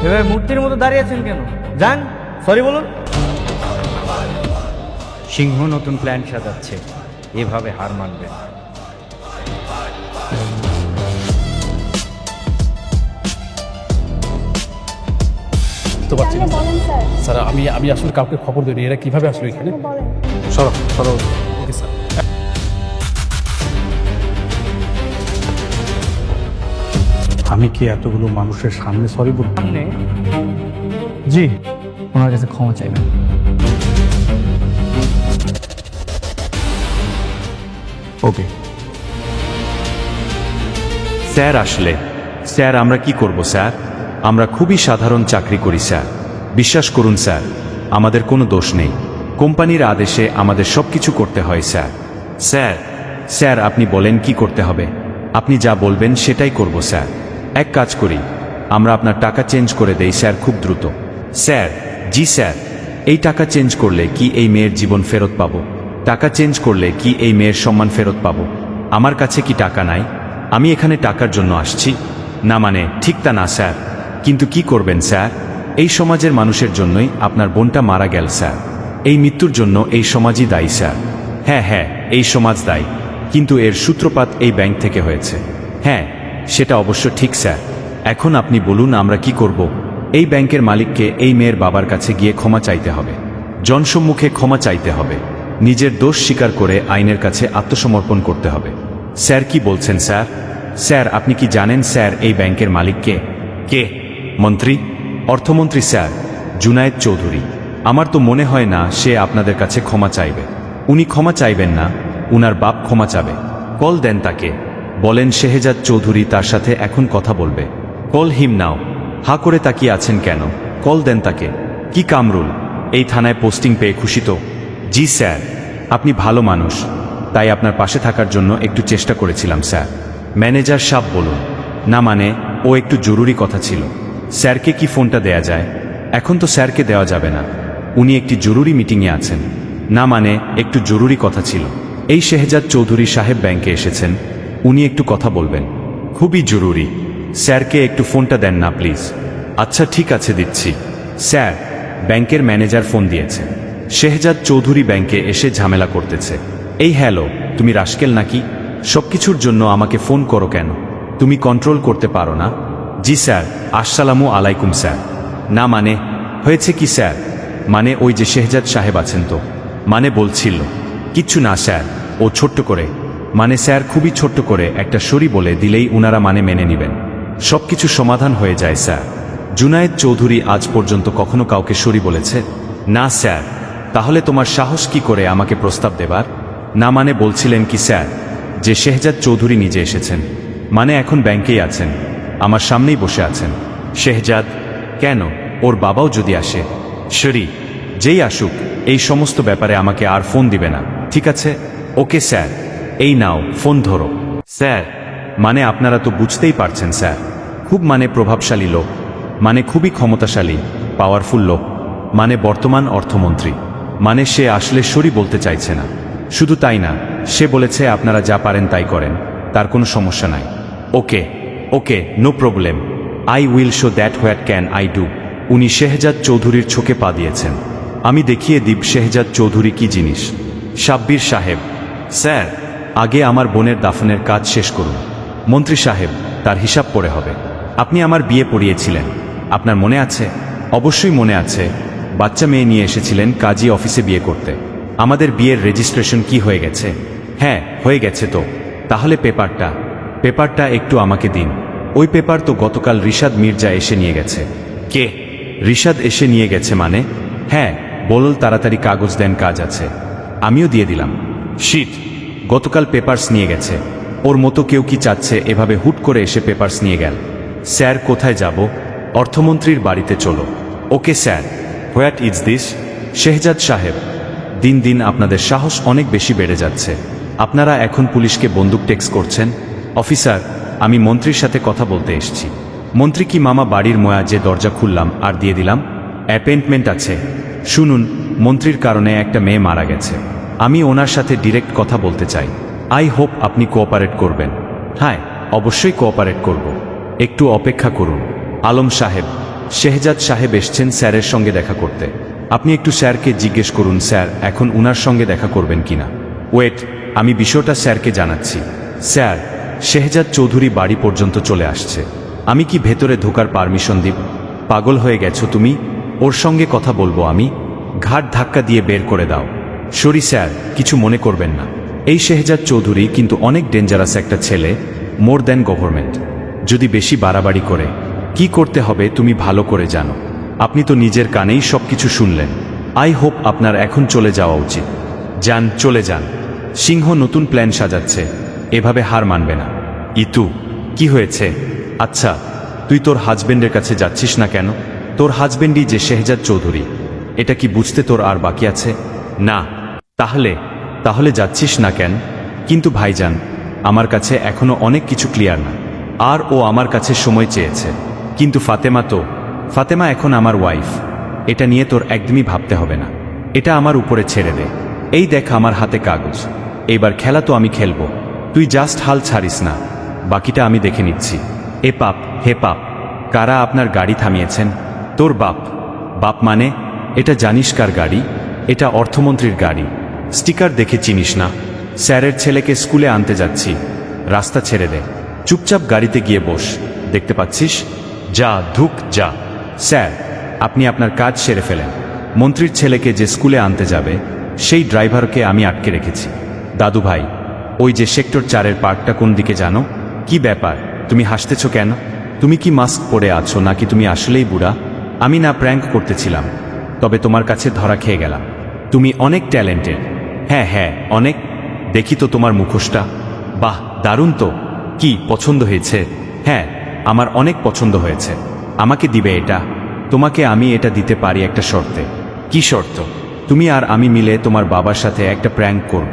এভাবে মূর্তির মতো দাঁড়িয়ে আছেন কেন? যান, সরি বলুন। সিংহ নতুন প্ল্যান সাজাচ্ছে, এভাবে হার মানবে না। তো পারছি না বলেন স্যার। স্যার, আমি আসলে কাউকে খবর দিইনি। এরা কিভাবে আসলো এখানে? বলেন। সরো সরো। Okay sir. আমি কি এতগুলো মানুষের সামনে সরি বলবো? সামনে জি, ওনার কাছে ক্ষমা চাইবেন। ওকে স্যার, আসলে স্যার আমরা কি করব স্যার? আমরা খুবই সাধারণ চাকরি করি স্যার। বিশ্বাস করুন স্যার, আমাদের কোনো দোষ নেই। কোম্পানির আদেশে আমাদের সবকিছু করতে হয় স্যার। স্যার স্যার আপনি বলেন কি করতে হবে, আপনি যা বলবেন সেটাই করব স্যার। এক কাজ করি, আমরা আপনার টাকা চেঞ্জ করে দেই স্যার, খুব দ্রুত। স্যার জি স্যার। এই টাকা চেঞ্জ করলে কি এই মেয়ের জীবন ফেরত পাবো? টাকা চেঞ্জ করলে কি এই মেয়ের সম্মান ফেরত পাবো? আমার কাছে কি টাকা নাই? আমি এখানে টাকার জন্য আসছি? না মানে ঠিক তা না স্যার, কিন্তু কি করবেন স্যার? এই সমাজের মানুষের জন্যই আপনার বোনটা মারা গেল স্যার। এই মৃত্যুর জন্য এই সমাজই দায়ী স্যার। হ্যাঁ হ্যাঁ, এই সমাজ দায়ী, কিন্তু এর সূত্রপাত এই ব্যাংক থেকে হয়েছে। হ্যাঁ, সেটা অবশ্য ঠিক স্যার। এখন আপনি বলুন আমরা কি করব? এই ব্যাংকের মালিককে এই মেয়ের বাবার কাছে গিয়ে ক্ষমা চাইতে হবে, জনসম্মুখে ক্ষমা চাইতে হবে, নিজের দোষ স্বীকার করে আইনের কাছে আত্মসমর্পণ করতে হবে। স্যার কি বলছেন স্যার? স্যার আপনি কি জানেন স্যার এই ব্যাংকের মালিক কে? কে? মন্ত্রী, অর্থমন্ত্রী স্যার, জুনায়েদ চৌধুরী। আমার তো মনে হয় না সে আপনাদের কাছে ক্ষমা চাইবে। উনি ক্ষমা চাইবেন না, উনার বাপ ক্ষমা চাবে। কল দেন তাকে, বলেন শেহজাদ চৌধুরী তার সাথে এখন কথা বলবে। কল হিম নাও। হা করে তাকিয়ে আছেন কেন? কল দেন তাকে। কি কামরুল, এই থানায় পোস্টিং পেয়ে খুশি তো? জি স্যার। আপনি ভালো মানুষ, তাই আপনার পাশে থাকার জন্য একটু চেষ্টা করেছিলাম স্যার। ম্যানেজার সাহেব বলুন। না মানে ও একটু জরুরি কথা ছিল। স্যারকে কি ফোনটা দেয়া যায়? এখন তো স্যারকে দেওয়া যাবে না, উনি একটি জরুরি মিটিংয়ে আছেন। না মানে একটু জরুরি কথা ছিল। এই শেহজাদ চৌধুরী সাহেব ব্যাংকে এসেছেন, উনি একটু কথা বলবেন, খুবই জরুরি। স্যারকে একটু ফোনটা দেন না প্লিজ। আচ্ছা ঠিক আছে, দিচ্ছি। স্যার, ব্যাংকের ম্যানেজার ফোন দিয়েছে। শেহজাদ চৌধুরী ব্যাংকে এসে ঝামেলা করতেছে। এই হ্যালো, তুমি রাস্কেল নাকি? সবকিছুর জন্য আমাকে ফোন করো কেন? তুমি কন্ট্রোল করতে পারো না? জি স্যার। আসসালামু আলাইকুম স্যার। না মানে হয়েছে কি স্যার? মানে ওই যে শেহজাদ সাহেব আছেন তো, মানে বলছিল কিচ্ছু না স্যার, ও ছোট্ট করে, মানে স্যার খুবই ছোট্ট করে একটা সরি বলে দিলেই উনারা মানে মেনে নেবেন, সবকিছু সমাধান হয়ে যায় স্যার। জুনায়েদ চৌধুরী আজ পর্যন্ত কখনো কাউকে সরি বলেছে? না স্যার। তাহলে তোমার সাহস কি করে আমাকে প্রস্তাব দেবার? না মানে বলছিলেন কি স্যার যে শেহজাদ চৌধুরী নিজে এসেছেন, মানে এখন ব্যাংকেই আছেন, আমার সামনেই বসে আছেন। শেহজাদ কেন? ওর বাবাও যদি আসে? সরি, যেই আসুক এই সমস্ত ব্যাপারে আমাকে আর ফোন দিবে না, ঠিক আছে? Okay sir. এই নাও ফোন ধরো। স্যার, মানে আপনারা তো বুঝতেই পারছেন স্যার, খুব মানে প্রভাবশালী লোক, মানে খুবই ক্ষমতাশালী পাওয়ারফুল লোক, মানে বর্তমান অর্থমন্ত্রী। মানে সে আসলে সরি বলতে চাইছে না। শুধু তাই না, সে বলেছে আপনারা যা পারেন তাই করেন, তার কোনো সমস্যা নাই। Okay okay, no problem, I will show that what can I do. উনি শেহজাদ চৌধুরীর চোখে পা দিয়েছেন, আমি দেখিয়ে দিব শেহজাদ চৌধুরী কি জিনিস। সাব্বির সাহেব। স্যার, আগে আমার বোনের দাফনের কাজ শেষ করুন। মন্ত্রী সাহেব, তার হিসাব পড়ে হবে। আপনি আমার বিয়ে পড়িয়েছিলেন, আপনার মনে আছে? অবশ্যই মনে আছে। বাচ্চা মেয়ে নিয়ে এসেছিলেন কাজী অফিসে বিয়ে করতে। আমাদের বিয়ের রেজিস্ট্রেশন কি হয়ে গেছে? হ্যাঁ হয়ে গেছে। তো তাহলে পেপারটা একটু আমাকে দিন। ওই পেপার তো গতকাল রিশাদ মির্জা এসে নিয়ে গেছে। কে? রিশাদ এসে নিয়ে গেছে মানে? হ্যাঁ, বলল তাড়াতাড়ি কাগজ দেন, কাজ আছে। আমিও দিয়ে দিলাম। শিট, গতকাল পেপারস নিয়ে গেছে। ওর মতো কেউ কি চাচ্ছে এভাবে হুট করে এসে পেপারস নিয়ে গেল? স্যার কোথায় যাব? অর্থমন্ত্রীর বাড়িতে চলো। Okay sir. What is this? Shehzad সাহেব, দিন দিন আপনাদের সাহস অনেক বেশি বেড়ে যাচ্ছে। আপনারা এখন পুলিশকে বন্দুক টেক্স করছেন। অফিসার, আমি মন্ত্রীর সাথে কথা বলতে এসেছি। মন্ত্রী কি মামা বাড়ির ময়া যে দরজা খুললাম আর দিয়ে দিলাম? অ্যাপয়েন্টমেন্ট আছে। শুনুন, মন্ত্রীর কারণে একটা মেয়ে মারা গেছে, আমি ওনার সাথে ডিরেক্ট কথা বলতে চাই। আই হোপ আপনি কোঅপারেট করবেন। হ্যাঁ, অবশ্যই কোঅপারেট করব। একটু অপেক্ষা করুন। আলম সাহেব, শেহজাদ সাহেব এসছেন স্যারের সঙ্গে দেখা করতে। আপনি একটু স্যারকে জিজ্ঞেস করুন স্যার এখন উনার সঙ্গে দেখা করবেন কিনা। ওয়েট, আমি বিষয়টা স্যারকে জানাচ্ছি। স্যার, শেহজাদ চৌধুরী বাড়ি পর্যন্ত চলে আসছে। আমি কি ভেতরে ঢোকার পারমিশন দিব? পাগল হয়ে গেছো তুমি? ওর সঙ্গে কথা বলবো আমি? ঘাট ধাক্কা দিয়ে বের করে দাও। সরি স্যার, কিছু মনে করবেন না। এই শেহজাদ চৌধুরী কিন্তু অনেক ডেঞ্জারাস একটা ছেলে, মোর দ্যান গভর্নমেন্ট। যদি বেশি বাড়াবাড়ি করে কি করতে হবে তুমি ভালো করে জানো। আপনি তো নিজের কানেই সবকিছু শুনলেন। আই হোপ আপনার এখন চলে যাওয়া উচিত। যান, চলে যান। সিংহ নতুন প্ল্যান সাজাচ্ছে, এভাবে হার মানবে না। ইতু, কি হয়েছে? আচ্ছা, তুই তোর হাজবেন্ডের কাছে যাচ্ছিস না কেন? তোর হাজবেন্ডই যে শেহজাদ চৌধুরী, এটা কি বুঝতে তোর আর বাকি আছে? না। তাহলে যাচ্ছিস না কেন? কিন্তু ভাইজান, আমার কাছে এখনো অনেক কিছু ক্লিয়ার না। আর ও আমার কাছে সময় চেয়েছে। কিন্তু ফাতেমা এখন আমার ওয়াইফ। এটা নিয়ে তোর একদমই ভাবতে হবে না। এটা আমার উপরে ছেড়ে দে। এই দেখ আমার হাতে কাগজ। এইবার খেলা তো আমি খেলবো, তুই জাস্ট হাল ছাড়িস না। বাকিটা আমি দেখে নিচ্ছি। এ পাপ, হে পাপ, কারা আপনার গাড়ি থামিয়েছেন? তোর বাপ। বাপ মানে? এটা জানিস কার গাড়ি? এটা অর্থমন্ত্রীর গাড়ি। স্টিকার দেখে চিনিস না? স্যারের ছেলেকে স্কুলে আনতে যাচ্ছি। রাস্তা ছেড়ে দে, চুপচাপ গাড়িতে গিয়ে বস। দেখতে পাচ্ছিস? যা, ধুক যা। স্যার, আপনি আপনার কাজ সেরে ফেলেন। মন্ত্রীর ছেলেকে যে স্কুলে আনতে যাবে সেই ড্রাইভারকে আমি আটকে রেখেছি। দাদু ভাই, ওই যে সেক্টর 4-এর পার্কটা কোন দিকে জানো? কি ব্যাপার, তুমি হাসতেছ কেন? তুমি কি মাস্ক পরে আছো নাকি তুমি আসলেই বুড়া? আমি না প্র্যাঙ্ক করতেছিলাম, তবে তোমার কাছে ধরা খেয়ে গেলাম। তুমি অনেক ট্যালেন্টেড। হ্যাঁ, অনেক। দেখি তো তোমার মুখোশটা। বাহ, দারুণ তো। কি পছন্দ হয়েছে? হ্যাঁ, আমার অনেক পছন্দ হয়েছে। আমাকে দিবে এটা? তোমাকে আমি এটা দিতে পারি একটা শর্তে। কি শর্ত? তুমি আর আমি মিলে তোমার বাবার সাথে একটা প্র্যাঙ্ক করব।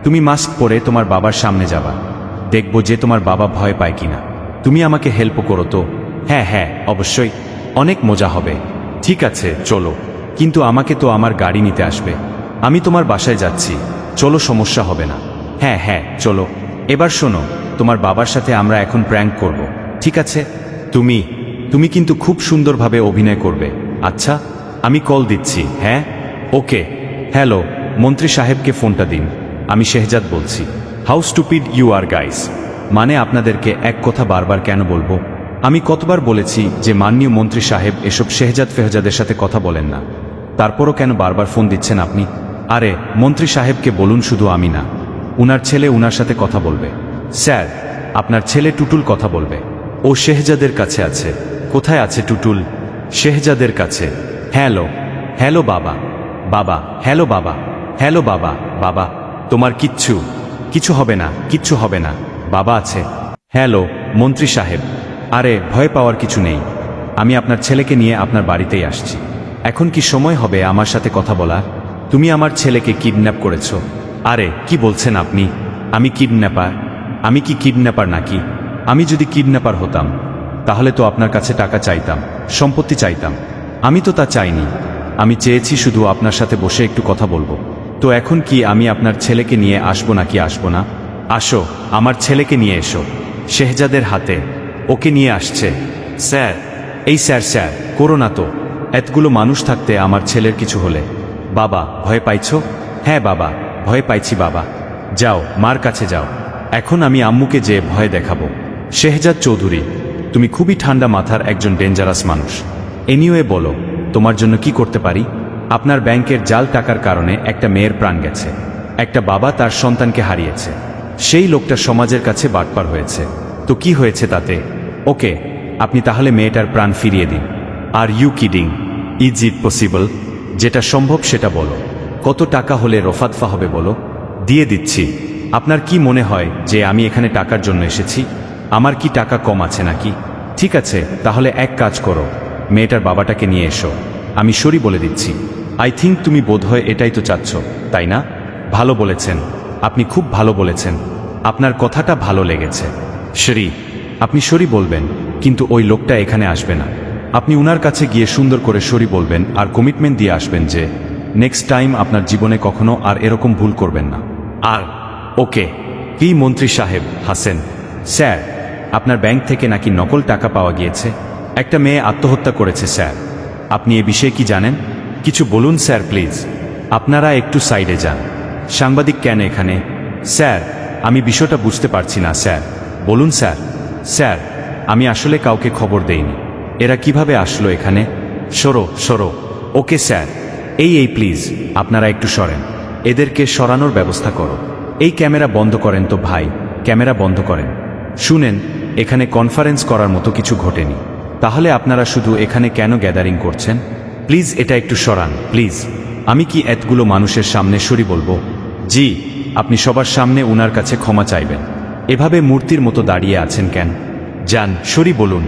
তুমি মাস্ক পরে তোমার বাবার সামনে যাবা। দেখব যে তোমার বাবা ভয় পায় কিনা। তুমি আমাকে হেল্প করো তো? হ্যাঁ, অবশ্যই। অনেক মজা হবে। ঠিক আছে, চলো। কিন্তু আমাকে তো আমার গাড়ি নিতে আসবে। আমি তোমার বাসায় যাচ্ছি, চলো, সমস্যা হবে না। হ্যাঁ, চলো। এবার শোনো, তোমার বাবার সাথে আমরা এখন প্র্যাঙ্ক করব, ঠিক আছে? তুমি কিন্তু খুব সুন্দরভাবে অভিনয় করবে, আচ্ছা? আমি কল দিচ্ছি। হ্যাঁ, ওকে। হ্যালো, মন্ত্রী সাহেবকে ফোনটা দিন। আমি শেহজাদ বলছি। How stupid you are guys. মানে আপনাদেরকে এক কথা বারবার কেন বলবো? আমি কতবার বলেছি যে মাননীয় মন্ত্রী সাহেব এসব ফেহজাদের সাথে কথা বলেন না। তারপরও কেন বারবার ফোন দিচ্ছেন আপনি? আরে মন্ত্রী সাহেবকে বলুন, শুধু আমি না, উনার ছেলে উনার সাথে কথা বলবে। স্যার, আপনার ছেলে টুটুল কথা বলবে। ও শেহজাদের কাছে আছে। কোথায় আছে টুটুল? শেহজাদের কাছে। হ্যালো বাবা। হ্যালো বাবা। তোমার কিছু হবে না। বাবা আছে। হ্যালো মন্ত্রী সাহেব। আরে ভয় পাওয়ার কিছু নেই। আমি আপনার ছেলেকে নিয়ে আপনার বাড়িতেই আসছি। এখন কি সময় হবে আমার সাথে কথা বলার? তুমি আমার ছেলেকে কিডন্যাপ করেছো। আরে কি বলছেন আপনি? আমি কিডন্যাপার? আমি কি কিডন্যাপার নাকি? আমি যদি কিডন্যাপার হতাম তাহলে তো আপনার কাছে টাকা চাইতাম, সম্পত্তি চাইতাম। আমি তো তা চাইনি। আমি চেয়েছি শুধু আপনার সাথে বসে একটু কথা বলবো। তো এখন কি আমি আপনার ছেলেকে নিয়ে আসবো নাকি আসবো না? আসো, আমার ছেলেকে নিয়ে এসো। শেহজাদের হাতে। ওকে নিয়ে আসছে। স্যার, এই স্যার করো না তো। এতগুলো মানুষ থাকতে আমার ছেলের কিছু হলে। বাবা, ভয় পাইছো? হ্যাঁ বাবা, ভয় পাইছি বাবা। যাও, মার কাছে যাও। এখন আমি আম্মুকে যে ভয় দেখাবো। শেহজাদ চৌধুরী, তুমি খুবই ঠান্ডা মাথার একজন ডেঞ্জারাস মানুষ। এনিওয়ে বলো, তোমার জন্য কি করতে পারি? আপনার ব্যাংকের জাল টাকার কারণে একটা মেয়ের প্রাণ গেছে। একটা বাবা তার সন্তানকে হারিয়েছে। সেই লোকটা সমাজের কাছে বাটপার হয়েছে। তো কি হয়েছে তাতে? ওকে, আপনি তাহলে মেয়েটার প্রাণ ফিরিয়ে দিন। Are you kidding? Is it possible? যেটা সম্ভব সেটা বলো। কত টাকা হলে রফাদফা হবে বলো? দিয়ে দিচ্ছি। আপনার কি মনে হয় যে আমি এখানে টাকার জন্য এসেছি? আমার কি টাকা কম আছে নাকি? ঠিক আছে, তাহলে এক কাজ করো, মেয়েটার বাবাটাকে নিয়ে এসো। আমি সরি বলে দিচ্ছি। আই থিঙ্ক তুমি বোধহয় এটাই তো চাচ্ছ, তাই না? ভালো বলেছেন, আপনি খুব ভালো বলেছেন। আপনার কথাটা ভালো লেগেছে। শ্রী, আপনি সরি বলবেন, কিন্তু ওই লোকটা এখানে আসবে না। আপনি উনার কাছে গিয়ে সুন্দর করে সরি বলবেন আর কমিটমেন্ট দিয়ে আসবেন যে নেক্সট টাইম আপনার জীবনে কখনো আর এরকম ভুল করবেন না। আর ওকে। কি মন্ত্রী সাহেব হাসেন? স্যার, আপনার ব্যাংক থেকে নাকি নকল টাকা পাওয়া গিয়েছে। একটা মেয়ে আত্মহত্যা করেছে স্যার। আপনি এ বিষয়ে কি জানেন? কিছু বলুন স্যার প্লিজ। আপনারা একটু সাইডে যান। সাংবাদিক কেন এখানে? স্যার, আমি বিষয়টা বুঝতে পারছি না স্যার। বলুন স্যার। স্যার, আমি আসলে কাউকে খবর দেইনি। এরা কিভাবে আসলো এখানে? সরো। Okay sir. এই প্লিজ, আপনারা একটু সরেন। এদেরকে সরানোর ব্যবস্থা করো। এই ক্যামেরা বন্ধ করেন তো ভাই, ক্যামেরা বন্ধ করেন। শুনেন, এখানে কনফারেন্স করার মতো কিছু ঘটেনি। তাহলে আপনারা শুধু এখানে কেন গ্যাদারিং করছেন? প্লিজ এটা একটু সরান প্লিজ। আমি কি এতগুলো মানুষের সামনে সরি বলবো? জি, আপনি সবার সামনে উনার কাছে ক্ষমা চাইবেন। এভাবে মূর্তির মতো দাঁড়িয়ে আছেন কেন? যান, সরি বলুন।